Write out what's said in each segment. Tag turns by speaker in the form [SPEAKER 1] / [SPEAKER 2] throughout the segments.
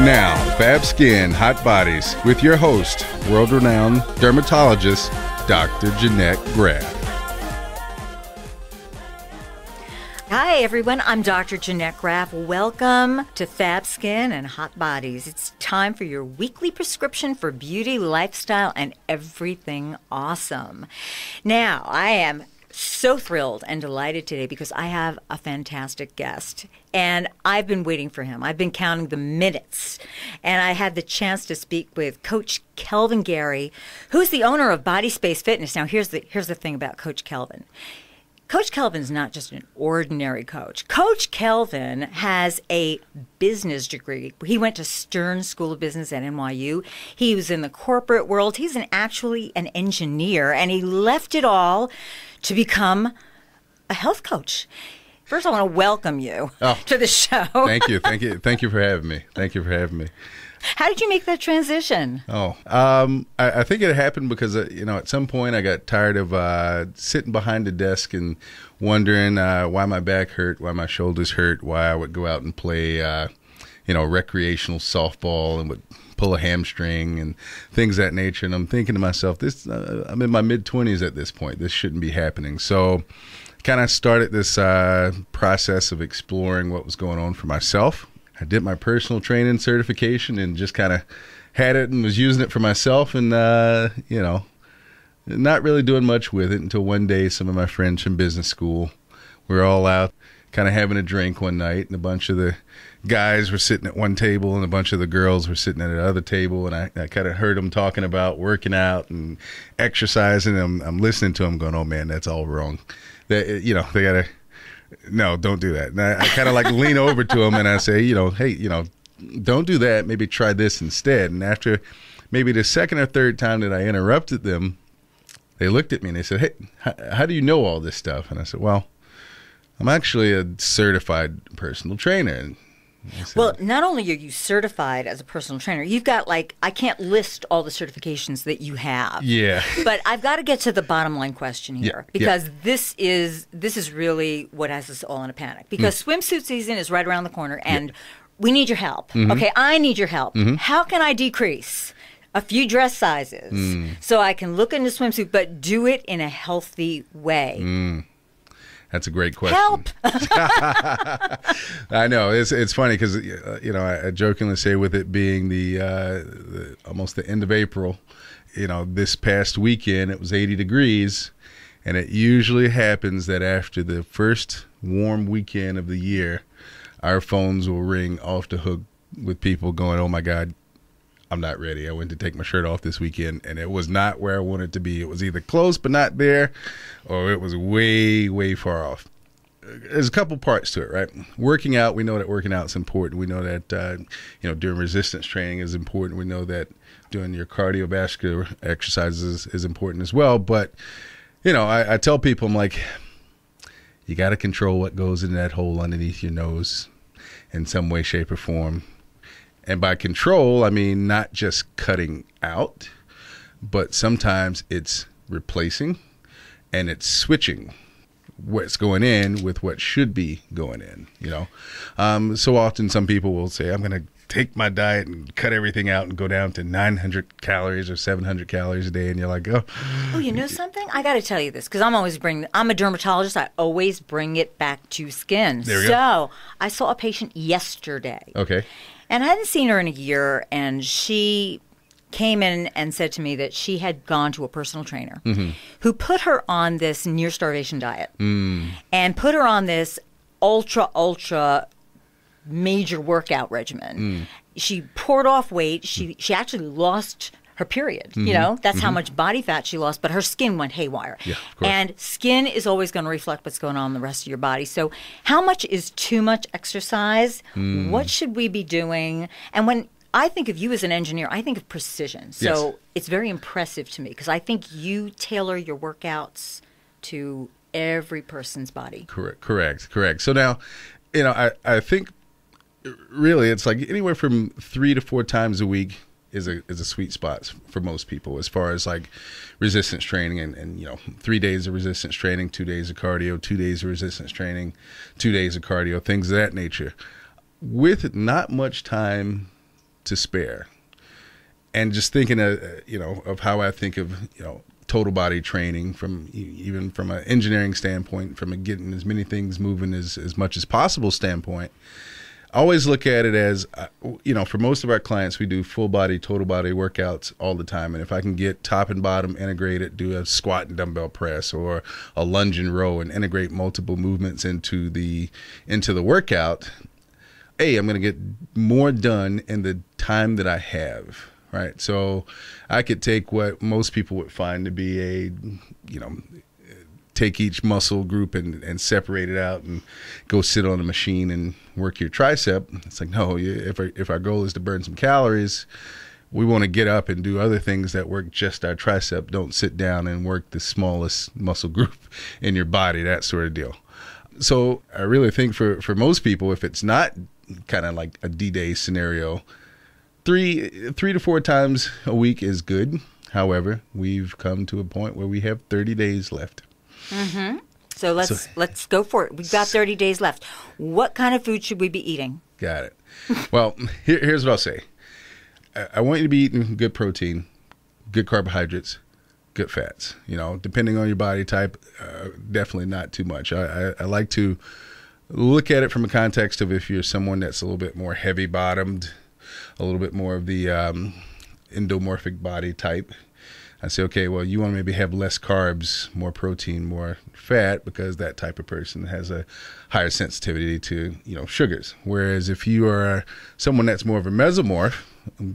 [SPEAKER 1] And now, Fab Skin, Hot Bodies, with your host, world-renowned dermatologist, Dr. Jeannette Graf.
[SPEAKER 2] Hi, everyone. I'm Dr. Jeannette Graf. Welcome to Fab Skin and Hot Bodies. It's time for your weekly prescription for beauty, lifestyle, and everything awesome. Now, I am so thrilled and delighted today because I have a fantastic guest, and I've been waiting for him. I've been counting the minutes, and I had the chance to speak with Coach Kelvin Gary, who's the owner of Body Space Fitness. Now, here's the thing about Coach Kelvin. Coach Kelvin's not just an ordinary coach. Coach Kelvin has a business degree. He went to Stern School of Business at NYU. He was in the corporate world. He's actually an engineer, and he left it all to become a health coach. First, I want to welcome you to the show.
[SPEAKER 1] Thank you for having me.
[SPEAKER 2] How did you make that transition?
[SPEAKER 1] I think it happened because, at some point I got tired of sitting behind the desk and wondering why my back hurt, why my shoulders hurt, why I would go out and play, recreational softball and would pull a hamstring and things of that nature. And I'm thinking to myself, I'm in my mid-20s at this point. This shouldn't be happening. So kind of started this process of exploring what was going on for myself. I did my personal training certification and just kind of had it and was using it for myself and, not really doing much with it until one day some of my friends from business school, we were all out kind of having a drink one night, and a bunch of the guys were sitting at one table and a bunch of the girls were sitting at another table, and I kind of heard them talking about working out and exercising. And I'm listening to them going, oh, man, that's all wrong. They got to... No, don't do that. And I kind of lean over to him and I say, hey, don't do that. Maybe try this instead. And after maybe the second or third time that I interrupted them, they looked at me and they said, hey, how do you know all this stuff? And I said, well, I'm actually a certified personal trainer. And
[SPEAKER 2] well, not only are you certified as a personal trainer, you've got I can't list all the certifications that you have.
[SPEAKER 1] Yeah.
[SPEAKER 2] But I've got to get to the bottom line question here, because this is really what has us all in a panic. Because swimsuit season is right around the corner, and we need your help. Mm-hmm. Okay, I need your help. Mm-hmm. How can I decrease a few dress sizes so I can look in the swimsuit, but do it in a healthy way?
[SPEAKER 1] That's a great question.
[SPEAKER 2] Help!
[SPEAKER 1] I know it's funny because I jokingly say, with it being the almost the end of April, this past weekend it was 80 degrees, and it usually happens that after the first warm weekend of the year, our phones will ring off the hook with people going, "Oh my God, I'm not ready. I went to take my shirt off this weekend, and it was not where I wanted to be. It was either close but not there, or it was way, way far off." There's a couple parts to it, right? Working out, we know that working out is important. We know that, doing resistance training is important. We know that doing your cardiovascular exercises is important as well. But, I tell people, I'm like, you got to control what goes in that hole underneath your nose in some way, shape, or form. And by control, I mean not just cutting out, but sometimes it's replacing and it's switching what's going in with what should be going in, So often some people will say, I'm going to take my diet and cut everything out and go down to 900 calories or 700 calories a day. And you're like, oh,
[SPEAKER 2] you know something? I got to tell you this, because I'm a dermatologist. I always bring it back to skin.
[SPEAKER 1] There we go.
[SPEAKER 2] I saw a patient yesterday.
[SPEAKER 1] Okay.
[SPEAKER 2] And I hadn't seen her in a year, and she came in and said to me that she had gone to a personal trainer who put her on this near starvation diet and put her on this ultra major workout regimen. She poured off weight. She actually lost her period. That's how much body fat she lost, but her skin went haywire.
[SPEAKER 1] Yeah, of course.
[SPEAKER 2] And skin is always going to reflect what's going on in the rest of your body. So how much is too much exercise? What should we be doing? And when I think of you as an engineer, I think of precision. So it's very impressive to me, because I think you tailor your workouts to every person's body.
[SPEAKER 1] Correct. So now, I think really it's anywhere from 3 to 4 times a week is a sweet spot for most people, as far as resistance training and 3 days of resistance training, 2 days of cardio, 2 days of resistance training, 2 days of cardio, things of that nature, with not much time to spare. And just thinking, of how I think of, total body training even from an engineering standpoint, from a getting as many things moving as much as possible standpoint, I always look at it as, for most of our clients, we do full body, total body workouts all the time. And if I can get top and bottom integrated, do a squat and dumbbell press or a lunge and row and integrate multiple movements into the workout, I'm going to get more done in the time that I have. Right. So I could take what most people would find to be take each muscle group and separate it out and go sit on a machine and work your tricep. It's like, no, if our goal is to burn some calories, we want to get up and do other things that work just our tricep. Don't sit down and work the smallest muscle group in your body, that sort of deal. So I really think for most people, if it's not kind of like a D-Day scenario, three to four times a week is good. However, we've come to a point where we have 30 days left.
[SPEAKER 2] Mm-hmm. So let's go for it. We've got 30 days left. What kind of food should we be eating? Got it.
[SPEAKER 1] Well, here's what I'll say. I want you to be eating good protein, good carbohydrates, good fats. Depending on your body type, definitely not too much. I like to look at it from a context of if you're someone that's a little bit more heavy-bottomed, a little bit more of the endomorphic body type. I say, okay, well, you want to maybe have less carbs, more protein, more fat, because that type of person has a higher sensitivity to, sugars. Whereas if you are someone that's more of a mesomorph,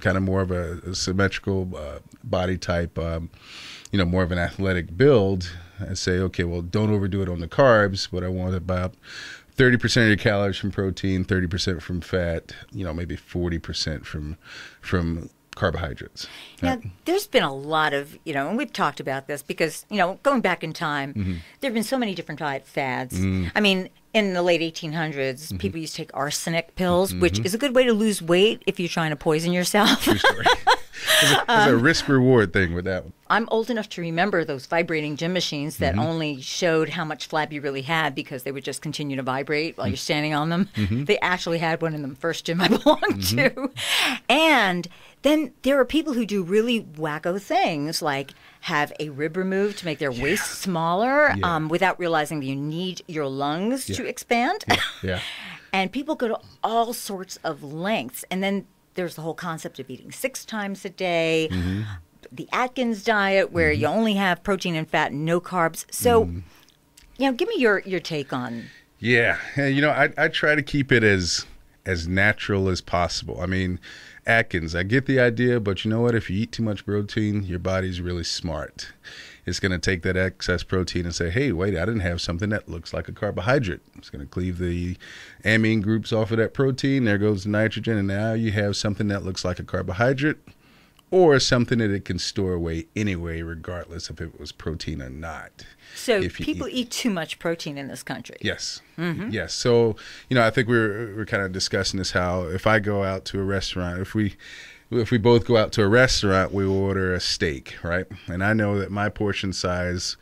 [SPEAKER 1] kind of more of a symmetrical body type, more of an athletic build, I say, okay, well, don't overdo it on the carbs, but I want about 30% of your calories from protein, 30% from fat, maybe 40% from carbohydrates.
[SPEAKER 2] Now, there's been a lot of, and we've talked about this because, going back in time, there have been so many different diet fads. I mean, in the late 1800s, people used to take arsenic pills, which is a good way to lose weight if you're trying to poison yourself.
[SPEAKER 1] True story. There's a risk-reward thing with that one.
[SPEAKER 2] I'm old enough to remember those vibrating gym machines that only showed how much flab you really had because they would just continue to vibrate while you're standing on them. They actually had one in the first gym I belonged to. And then there are people who do really wacko things like have a rib removed to make their waist smaller without realizing that you need your lungs to expand. And people go to all sorts of lengths. And then there's the whole concept of eating 6 times a day, the Atkins diet where you only have protein and fat and no carbs. So, give me your take on.
[SPEAKER 1] Yeah. I try to keep it as natural as possible. I mean, Atkins, I get the idea, but you know what? If you eat too much protein, your body's really smart. It's going to take that excess protein and say, hey, wait, I didn't have something that looks like a carbohydrate. It's going to cleave the amine groups off of that protein. There goes the nitrogen. And now you have something that looks like a carbohydrate or something that it can store away anyway, regardless if it was protein or not.
[SPEAKER 2] So people eat too much protein in this country.
[SPEAKER 1] Yes. Yes. So, I think we're kind of discussing this, how if I go out to a restaurant, if we both go out to a restaurant, we will order a steak, right? And I know that my portion size,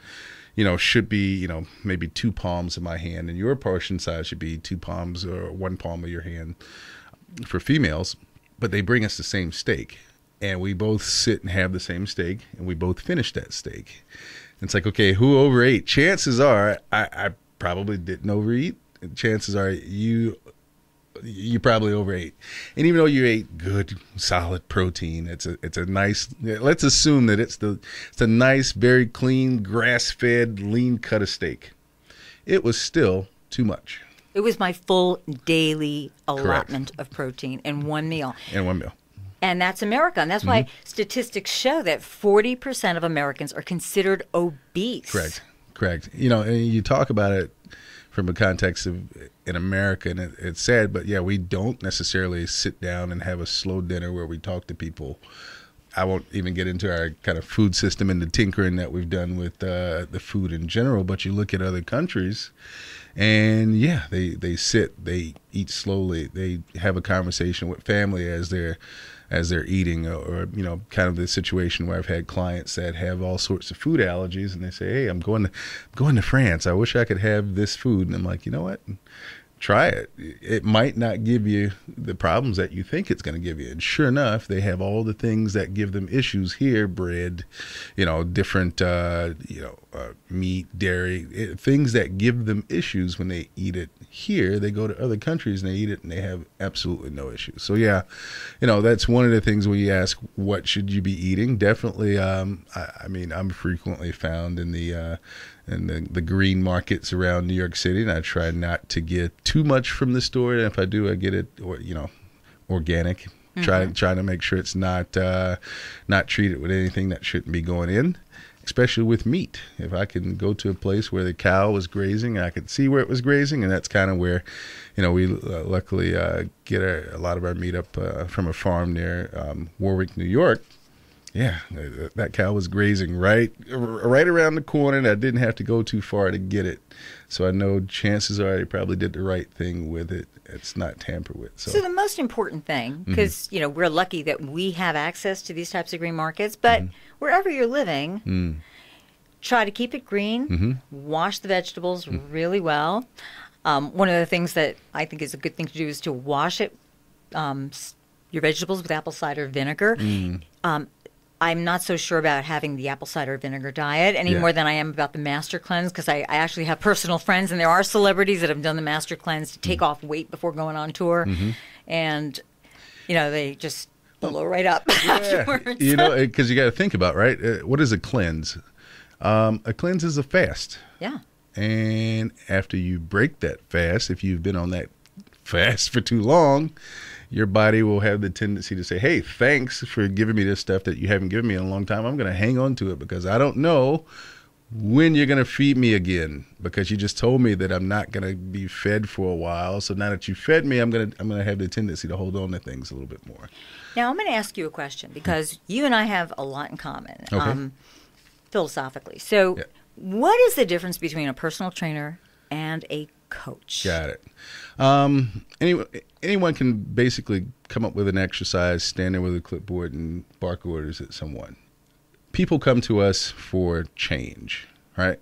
[SPEAKER 1] should be, maybe 2 palms of my hand, and your portion size should be 2 palms or 1 palm of your hand for females. But they bring us the same steak, and we both sit and have the same steak, and we both finish that steak. And it's like, okay, who overate? Chances are I probably didn't overeat. Chances are you probably overate. And even though you ate good, solid protein, it's a nice, let's assume that it's a nice, very clean, grass-fed, lean cut of steak. It was still too much.
[SPEAKER 2] It was my full daily allotment of protein in one meal. And that's America. And that's why statistics show that 40% of Americans are considered obese.
[SPEAKER 1] Correct. And you talk about it from a context of in America, and it's sad, but we don't necessarily sit down and have a slow dinner where we talk to people. I won't even get into our kind of food system and the tinkering that we've done with the food in general, but you look at other countries and they sit, they eat slowly, they have a conversation with family as they're eating, or kind of the situation where I've had clients that have all sorts of food allergies, and they say, hey, I'm going to France. I wish I could have this food. And I'm like, you know what? try it. It might not give you the problems that you think it's going to give you. And sure enough, they have all the things that give them issues here: bread, different, meat, dairy, things that give them issues when they eat it here. They go to other countries and they eat it and they have absolutely no issues. So yeah, that's one of the things when you ask, what should you be eating? Definitely, I'm frequently found in the green markets around New York City, and I try not to get too much from the store. And if I do, I get it, organic. Try to make sure it's not treated with anything that shouldn't be going in, especially with meat. If I can go to a place where the cow was grazing, I could see where it was grazing, and that's kind of where, we luckily get a lot of our meat up from a farm near Warwick, New York. Yeah, that cow was grazing right around the corner, and I didn't have to go too far to get it. So I know chances are I probably did the right thing with it. It's not tampered with. So
[SPEAKER 2] the most important thing, because, we're lucky that we have access to these types of green markets, but wherever you're living, try to keep it green, wash the vegetables really well. One of the things that I think is a good thing to do is to wash your vegetables with apple cider vinegar. I'm not so sure about having the apple cider vinegar diet any more than I am about the master cleanse, because I actually have personal friends, and there are celebrities that have done the master cleanse to take off weight before going on tour, and they just blow right up afterwards.
[SPEAKER 1] Because you got to think about, right? What is a cleanse? A cleanse is a fast.
[SPEAKER 2] Yeah.
[SPEAKER 1] And after you break that fast, if you've been on that fast for too long, your body will have the tendency to say, hey, thanks for giving me this stuff that you haven't given me in a long time. I'm going to hang on to it because I don't know when you're going to feed me again, because you just told me that I'm not going to be fed for a while. So now that you fed me, I'm going to have the tendency to hold on to things a little bit more.
[SPEAKER 2] Now, I'm going to ask you a question, because you and I have a lot in common, philosophically. So what is the difference between a personal trainer and a coach?
[SPEAKER 1] Got it. Anyone can basically come up with an exercise, stand there with a clipboard, and bark orders at someone. People come to us for change, right?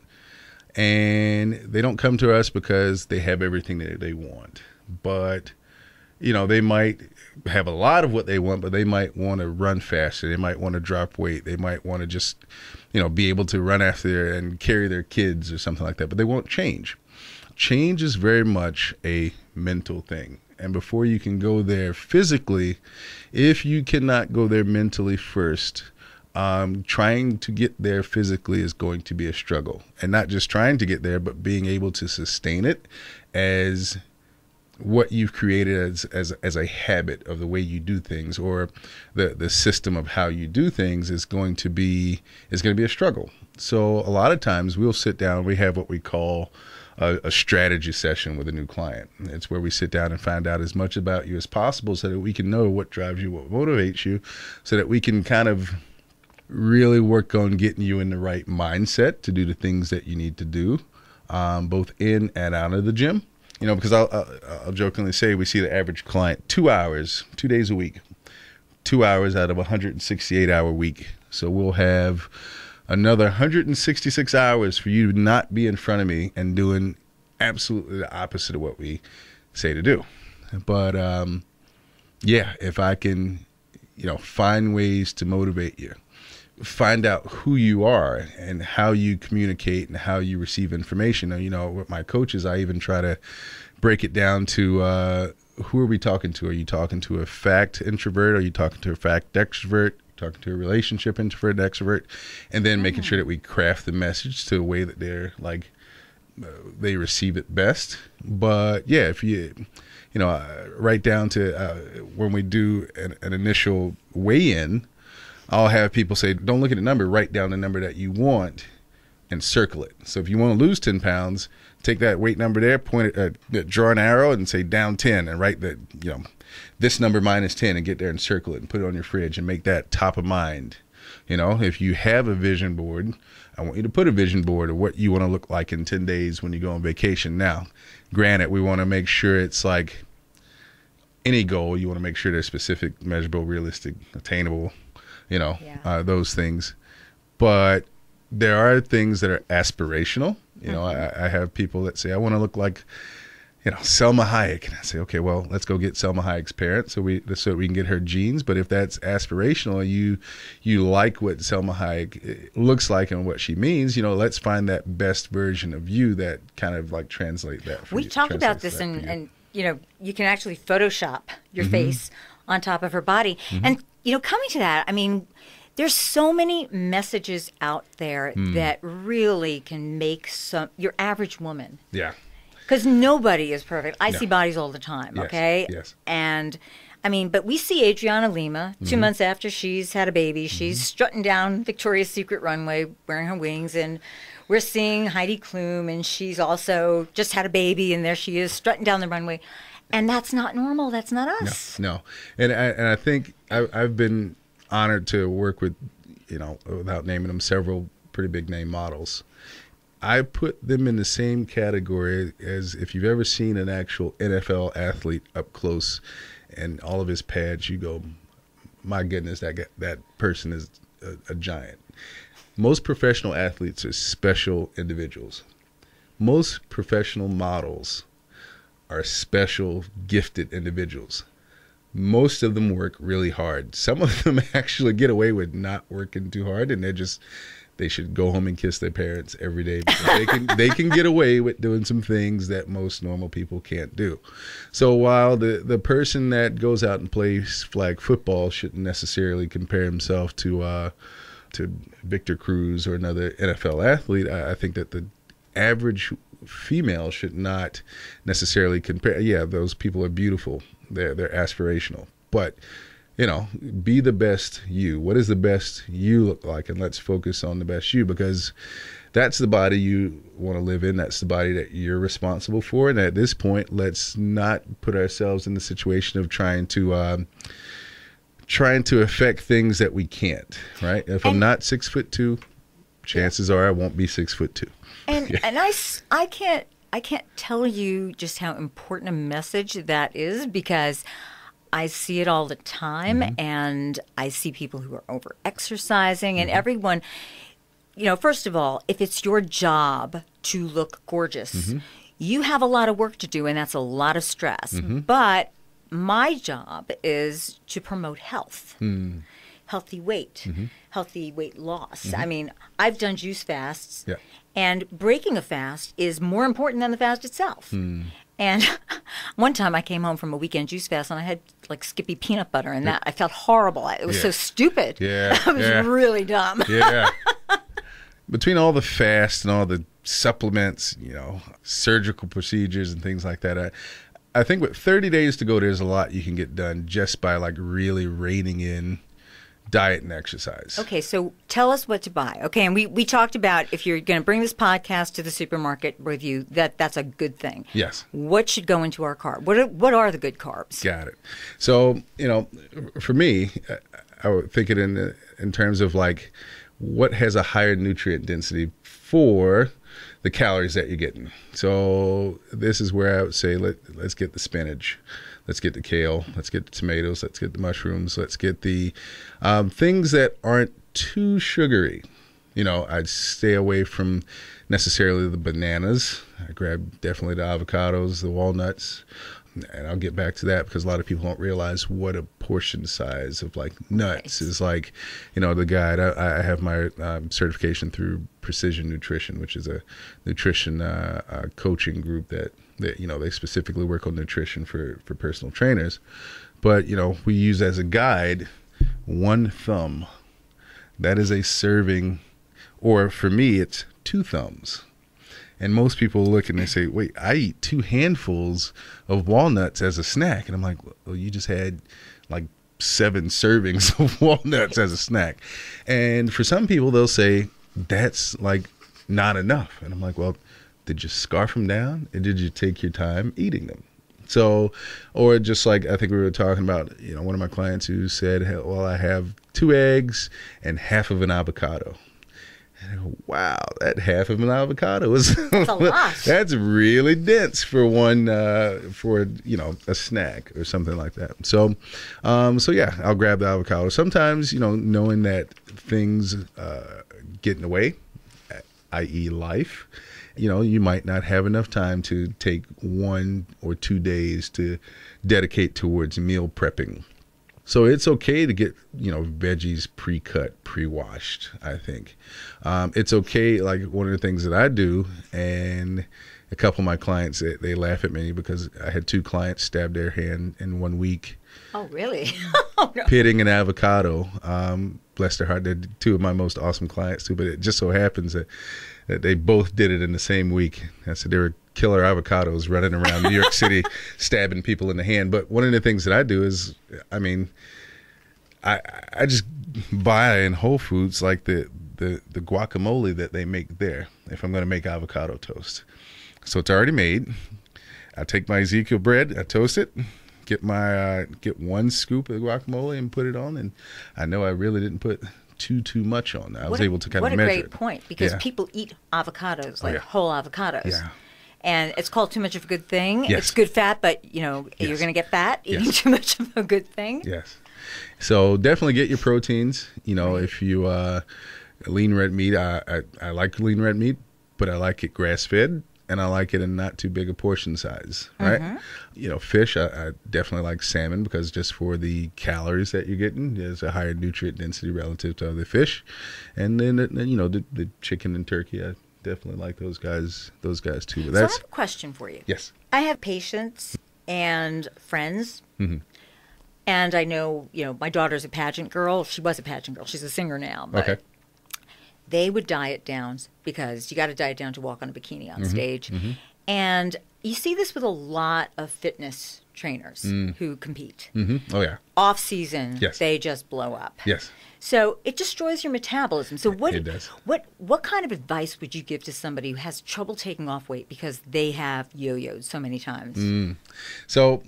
[SPEAKER 1] And they don't come to us because they have everything that they want. But, they might have a lot of what they want, but they might want to run faster. They might want to drop weight. They might want to just, be able to run after and carry their kids or something like that. But they won't change. Change is very much a mental thing. And before you can go there physically, if you cannot go there mentally first, trying to get there physically is going to be a struggle. And not just trying to get there, but being able to sustain it as what you've created as a habit of the way you do things, or the system of how you do things is going to be a struggle. So a lot of times we'll sit down, we have what we call a strategy session with a new client. It's where we sit down and find out as much about you as possible so that we can know what drives you, what motivates you, so that we can kind of really work on getting you in the right mindset to do the things that you need to do, both in and out of the gym. Because I'll jokingly say we see the average client 2 hours, 2 days a week, 2 hours out of a 168-hour week. So we'll have another 166 hours for you to not be in front of me and doing absolutely the opposite of what we say to do. But if I can, find ways to motivate you, find out who you are and how you communicate and how you receive information. With my coaches, I even try to break it down to who are we talking to? Are you talking to a fact introvert? Are you talking to a fact extrovert? Talking to a relationship introvert, extrovert, and then making sure that we craft the message to a way that they're they receive it best. But yeah, if you right down to when we do an initial weigh-in, I'll have people say, don't look at the number, write down the number that you want and circle it. So if you want to lose 10 pounds, take that weight number there, point it, draw an arrow and say down 10, and write that, this number minus 10, and get there and circle it and put it on your fridge and make that top of mind. If you have a vision board, I want you to put a vision board of what you want to look like in 10 days when you go on vacation. Now, granted, we want to make sure it's like any goal. You want to make sure they're specific, measurable, realistic, attainable, those things. But there are things that are aspirational. I have people that say, I want to look like, Selma Hayek. And I say, okay, well, let's go get Selma Hayek's parents so we can get her genes. But if that's aspirational, you like what Selma Hayek looks like and what she means, let's find that best version of you that kind of like translate that for you.
[SPEAKER 2] We talked about this and you can actually Photoshop your face on top of her body. And, coming to that, I mean, there's so many messages out there that really can make your average woman.
[SPEAKER 1] Yeah.
[SPEAKER 2] Because nobody is perfect. I see bodies all the time, okay?
[SPEAKER 1] Yes.
[SPEAKER 2] And, I mean, but we see Adriana Lima 2 months after she's had a baby. She's strutting down Victoria's Secret runway wearing her wings. And we're seeing Heidi Klum, and she's also just had a baby, and there she is strutting down the runway. And that's not normal. That's not us.
[SPEAKER 1] No. And I think I've been honored to work with, without naming them, several pretty big name models. I put them in the same category as if you've ever seen an actual NFL athlete up close and all of his pads, you go, my goodness, that person is a giant. Most professional athletes are special individuals. Most professional models are special, gifted individuals. Most of them work really hard. Some of them actually get away with not working too hard, and they should go home and kiss their parents every day because they can get away with doing some things that most normal people can't do. So while the person that goes out and plays flag football shouldn't necessarily compare himself to Victor Cruz or another NFL athlete, I think that the average female should not necessarily compare. Yeah, those people are beautiful. They're aspirational, but be the best you. What does the best you look like? And let's focus on the best you, because that's the body you want to live in. That's the body that you're responsible for. And at this point, let's not put ourselves in the situation of trying to affect things that we can't, right? If I'm not 6'2", chances are I won't be 6'2".
[SPEAKER 2] And I can't tell you just how important a message that is, because I see it all the time, and I see people who are over-exercising, and everyone, first of all, if it's your job to look gorgeous, you have a lot of work to do, and that's a lot of stress. But my job is to promote health, healthy weight, healthy weight loss. I mean, I've done juice fasts, and breaking a fast is more important than the fast itself. And one time I came home from a weekend juice fast and I had like Skippy peanut butter, and that I felt horrible. It was so stupid. It was really dumb.
[SPEAKER 1] Between all the fast and all the supplements, surgical procedures and things like that, I think with 30 days to go, there's a lot you can get done just by like really reining in diet and exercise.
[SPEAKER 2] Okay, so tell us what to buy. Okay, and we talked about if you're going to bring this podcast to the supermarket with you, that's a good thing.
[SPEAKER 1] Yes.
[SPEAKER 2] What should go into our carb? What are the good carbs?
[SPEAKER 1] Got it. So, for me, I would think it in terms of like what has a higher nutrient density for the calories that you're getting. So this is where I would say let's get the spinach. Let's get the kale. Let's get the tomatoes. Let's get the mushrooms. Let's get the things that aren't too sugary. I'd stay away from necessarily the bananas. I grab definitely the avocados, the walnuts. And I'll get back to that because a lot of people don't realize what a portion size of like nuts is like. The guide, I have my certification through Precision Nutrition, which is a nutrition coaching group that they specifically work on nutrition for personal trainers. But, we use as a guide 1 thumb. That is a serving, or for me, it's 2 thumbs. And most people look and they say, wait, I eat 2 handfuls of walnuts as a snack. And I'm like, well, you just had like 7 servings of walnuts as a snack. And for some people, they'll say, that's like not enough. And I'm like, well, did you scarf them down? And did you take your time eating them? So, or just like, I think we were talking about, one of my clients who said, well, I have 2 eggs and half of an avocado. And I go, wow, that half of an avocado is
[SPEAKER 2] that's a lot.
[SPEAKER 1] That's really dense for one for a snack or something like that. So yeah, I'll grab the avocado. Sometimes knowing that things get in the way, i.e. life, you might not have enough time to take 1 or 2 days to dedicate towards meal prepping. So it's okay to get, veggies pre-cut, pre-washed, I think. It's okay, like one of the things that I do, and a couple of my clients, they laugh at me because I had 2 clients stab their hand in 1 week.
[SPEAKER 2] Oh, really? Oh, no.
[SPEAKER 1] Pitting an avocado. Bless their heart, they're 2 of my most awesome clients too, but it just so happens that they both did it in the same week. I said they were killer avocados running around New York City stabbing people in the hand. But one of the things that I do is, I just buy in Whole Foods like the guacamole that they make there if I'm going to make avocado toast. So it's already made. I take my Ezekiel bread, I toast it, get 1 scoop of guacamole and put it on, and I know I really didn't put too much on. I was able to kind of measure it.
[SPEAKER 2] What a great point, because people eat avocados, like whole avocados.
[SPEAKER 1] Yeah.
[SPEAKER 2] And it's called too much of a good thing.
[SPEAKER 1] Yes.
[SPEAKER 2] It's good fat, but, you're going to get fat eating too much of a good thing.
[SPEAKER 1] Yes. So definitely get your proteins. If you lean red meat, I like lean red meat, but I like it grass-fed, and I like it in not too big a portion size, right? Mm-hmm. Fish, I definitely like salmon because just for the calories that you're getting, there's a higher nutrient density relative to other fish. And then, the chicken and turkey, I definitely like those guys too. But
[SPEAKER 2] so I have a question for you.
[SPEAKER 1] Yes.
[SPEAKER 2] I have patients and friends,
[SPEAKER 1] mm-hmm.
[SPEAKER 2] and I know, my daughter's a pageant girl. She was a pageant girl. She's a singer now. But
[SPEAKER 1] okay.
[SPEAKER 2] They would diet down because you got to diet down to walk on a bikini on
[SPEAKER 1] mm-hmm.
[SPEAKER 2] stage. Mm-hmm. And you see this with a lot of fitness trainers who compete.
[SPEAKER 1] Mm-hmm. Oh, yeah.
[SPEAKER 2] Off season,
[SPEAKER 1] yes.
[SPEAKER 2] They just blow up.
[SPEAKER 1] Yes.
[SPEAKER 2] So it destroys your metabolism. So
[SPEAKER 1] it does.
[SPEAKER 2] What kind of advice would you give to somebody who has trouble taking off weight because they have yo-yoed so many times?
[SPEAKER 1] So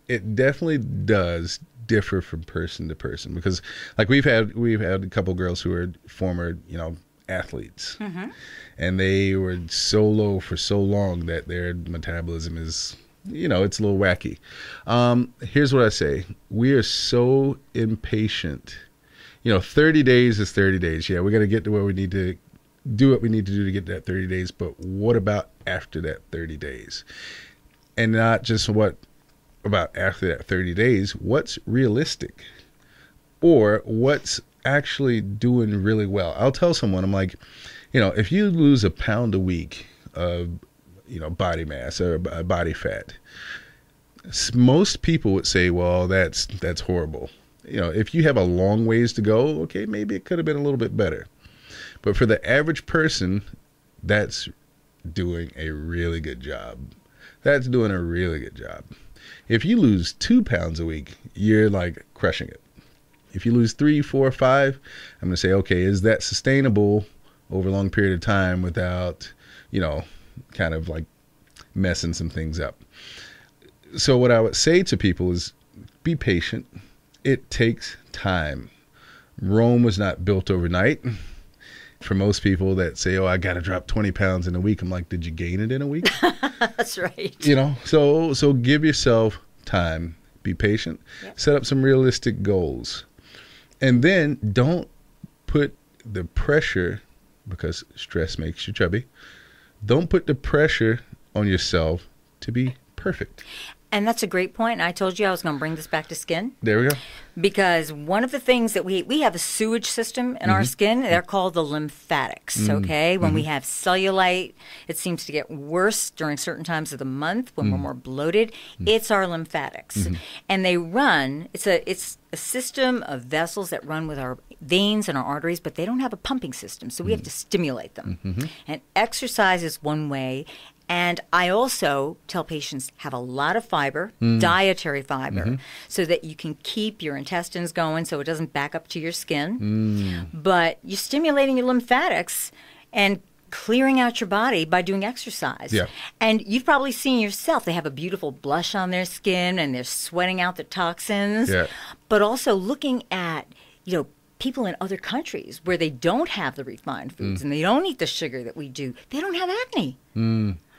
[SPEAKER 1] it definitely does differ from person to person, because like we've had a couple girls who are former athletes, mm-hmm. and they were so low for so long that their metabolism is it's a little wacky. Here's what I say: we are so impatient. 30 days is 30 days. Yeah, we're gonna get to where we need to do what we need to do to get that 30 days, but what about after that 30 days? And not just what about after that 30 days, what's realistic or what's actually doing really well. I'll tell someone, I'm like, if you lose a pound a week of, body mass or body fat, most people would say, well, that's horrible. If you have a long ways to go, okay, maybe it could have been a little bit better. But for the average person, that's doing a really good job. That's doing a really good job. If you lose 2 pounds a week, you're like crushing it. If you lose 3, 4, 5, I'm going to say, okay, is that sustainable over a long period of time without, kind of like messing some things up? So what I would say to people is be patient. It takes time. Rome was not built overnight. For most people that say, oh, I got to drop 20 pounds in a week, I'm like, did you gain it in a week?
[SPEAKER 2] That's right.
[SPEAKER 1] So give yourself time. Be patient. Yep. Set up some realistic goals. And then don't put the pressure, because stress makes you chubby, don't put the pressure on yourself to be perfect.
[SPEAKER 2] And that's a great point. And I told you I was going to bring this back to skin.
[SPEAKER 1] There we go.
[SPEAKER 2] Because one of the things that we have a sewage system in our skin. They're called the lymphatics, okay? When we have cellulite, it seems to get worse during certain times of the month when we're more bloated. It's our lymphatics. And they run, it's a system of vessels that run with our veins and our arteries, but they don't have a pumping system, so we have to stimulate them. And exercise is one way. And I also tell patients have a lot of fiber, dietary fiber, so that you can keep your intestines going so it doesn't back up to your skin. But you're stimulating your lymphatics and clearing out your body by doing exercise.
[SPEAKER 1] Yeah.
[SPEAKER 2] And you've probably seen yourself. They have a beautiful blush on their skin and they're sweating out the toxins. Yeah. But also looking at, people in other countries where they don't have the refined foods and they don't eat the sugar that we do, they don't have acne.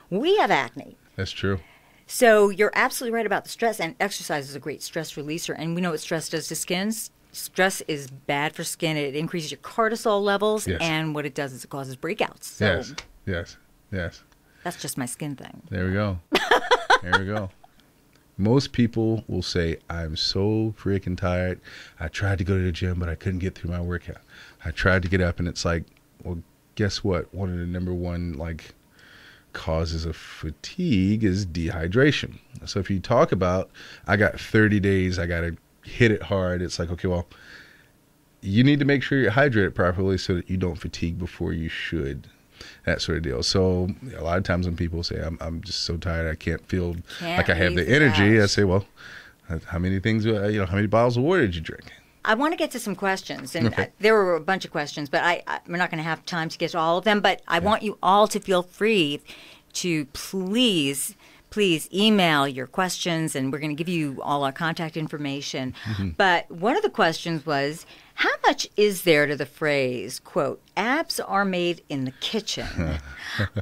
[SPEAKER 2] We have acne.
[SPEAKER 1] That's true.
[SPEAKER 2] So you're absolutely right about the stress, and exercise is a great stress releaser. And we know what stress does to skin. stress is bad for skin. It increases your cortisol levels,
[SPEAKER 1] Yes.
[SPEAKER 2] and what it does is it causes breakouts. So
[SPEAKER 1] Yes, yes, yes.
[SPEAKER 2] that's just my skin thing.
[SPEAKER 1] There we go. There we go. Most people will say, I'm so freaking tired. I tried to go to the gym, but I couldn't get through my workout. I tried to get up, and it's like, well, guess what? One of the number one, like, causes of fatigue is dehydration. So if you talk about, I got 30 days, I got to hit it hard. It's like, okay, well, you need to make sure you're hydrated properly so that you don't fatigue before you should. That sort of deal. So a lot of times when people say, I'm just so tired, I can't feel like I have the energy, I say, well, how many things, how many bottles of water did you drink?
[SPEAKER 2] I want to get to some questions, and
[SPEAKER 1] Okay.
[SPEAKER 2] there were a bunch of questions, but we're not going to have time to get to all of them, but I want you all to feel free to please email your questions, and we're going to give you all our contact information.
[SPEAKER 1] Mm-hmm.
[SPEAKER 2] But one of the questions was, how much is there to the phrase, quote, abs are made in the kitchen?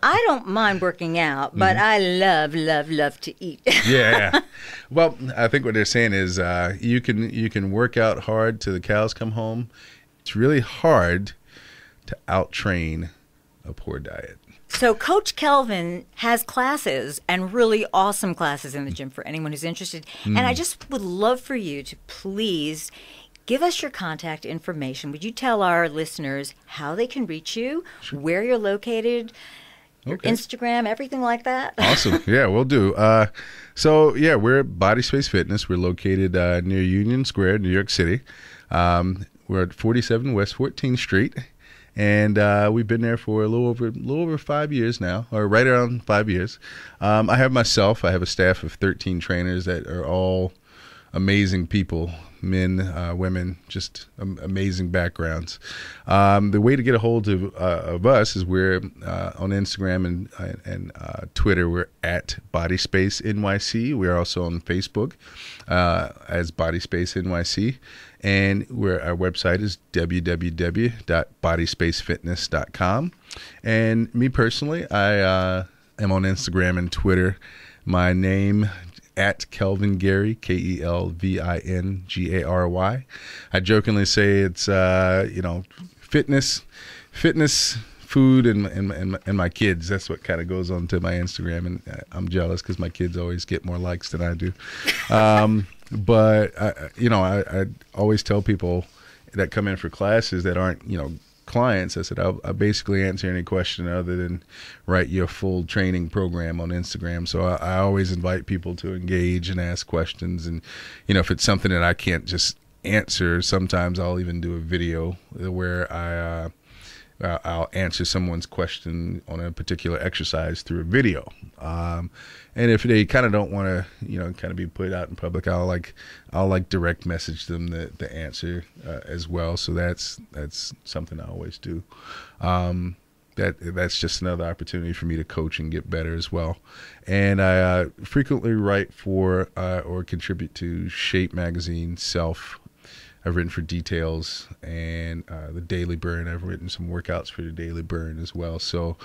[SPEAKER 2] I don't mind working out, but I love to eat.
[SPEAKER 1] Yeah. Well, I think what they're saying is you can work out hard till the cows come home. It's really hard to out-train a poor diet.
[SPEAKER 2] So Coach Kelvin has classes, and really awesome classes in the gym for anyone who's interested. And I just would love for you to please give us your contact information. Would you tell our listeners how they can reach you, where you're located, your Instagram, everything like that?
[SPEAKER 1] Awesome. Yeah, we'll do. So, yeah, we're at Body Space Fitness. We're located near Union Square, New York City. We're at 47 West 14th Street. And we've been there for a little over 5 years now, or right around 5 years. I have a staff of 13 trainers that are all amazing people, men, women, just amazing backgrounds. The way to get a hold of us is we're on Instagram and Twitter. We're at Body Space NYC. We're also on Facebook as Body Space NYC. And our website is www.bodyspacefitness.com. And me personally, I am on Instagram and Twitter. My name at Kelvin Gary, KelvinGary. I jokingly say it's fitness, food, and my kids. That's what kind of goes on to my Instagram, and I'm jealous because my kids always get more likes than I do. But I always tell people that come in for classes that aren't clients. I said I basically answer any question other than write you a full training program on Instagram. So I always invite people to engage and ask questions. And if it's something that I can't just answer, sometimes I'll even do a video where I'll answer someone's question on a particular exercise through a video. And if they kind of don't want to, kind of be put out in public, I'll direct message them the answer as well. So that's something I always do. That's just another opportunity for me to coach and get better as well. And I frequently write for or contribute to Shape Magazine, Self. I've written for Details and the Daily Burn. I've written some workouts for the Daily Burn as well. So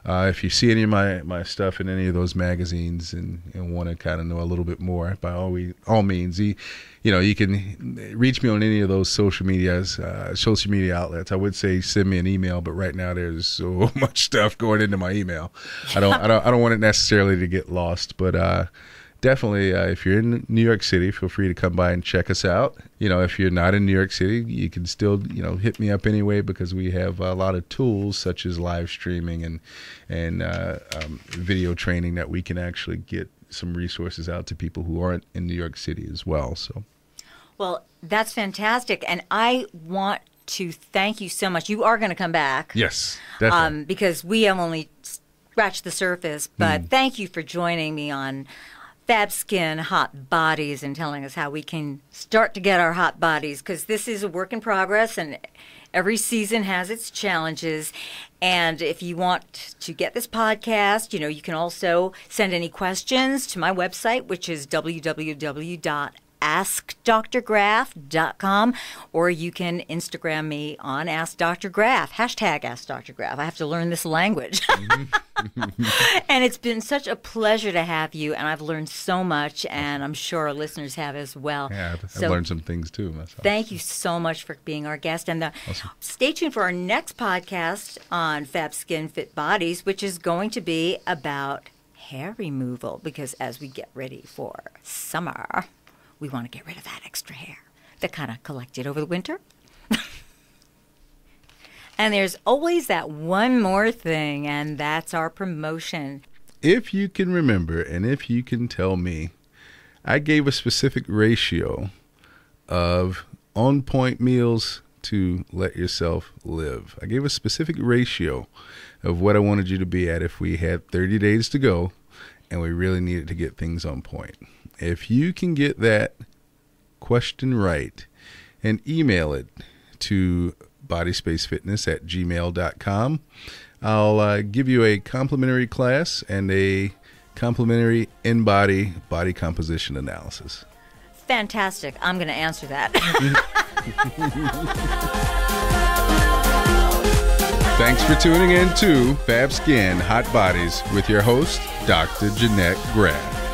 [SPEAKER 1] if you see any of my stuff in any of those magazines and want to kind of know a little bit more, by all means, you can reach me on any of those social media outlets. I would say send me an email, but right now there's so much stuff going into my email. I don't want it necessarily to get lost, but definitely, if you're in New York City, feel free to come by and check us out. If you're not in New York City, you can still, hit me up anyway, because we have a lot of tools such as live streaming and video training that we can actually get some resources out to people who aren't in New York City as well. So,
[SPEAKER 2] well, that's fantastic, and I want to thank you so much. You are going to come back.
[SPEAKER 1] Yes, definitely.
[SPEAKER 2] Because we have only scratched the surface, but thank you for joining me on Fab Skin Hot Bodies and telling us how we can start to get our hot bodies, because this is a work in progress and every season has its challenges. And if you want to get this podcast, you can also send any questions to my website, which is www.askdrgraf.com, or you can Instagram me on Ask Dr. Graf, #AskDrGraf. I have to learn this language. And And it's been such a pleasure to have you, and I've learned so much, and I'm sure our listeners have as well.
[SPEAKER 1] Yeah, I've learned some things too myself.
[SPEAKER 2] Thank you so much for being our guest. And
[SPEAKER 1] Awesome.
[SPEAKER 2] Stay tuned for our next podcast on Fab Skin Fit Bodies, which is going to be about hair removal, because as we get ready for summer, we want to get rid of that extra hair that kind of collected over the winter. And there's always that one more thing, and that's our promotion.
[SPEAKER 1] If you can remember, and if you can tell me, I gave a specific ratio of on-point meals to let yourself live. I gave a specific ratio of what I wanted you to be at if we had 30 days to go and we really needed to get things on point. If you can get that question right and email it to bodyspacefitness@gmail.com, I'll give you a complimentary class and a complimentary in-body body composition analysis.
[SPEAKER 2] Fantastic. I'm going to answer that.
[SPEAKER 1] Thanks for tuning in to Fab Skin Hot Bodies with your host, Dr. Jeannette Graf.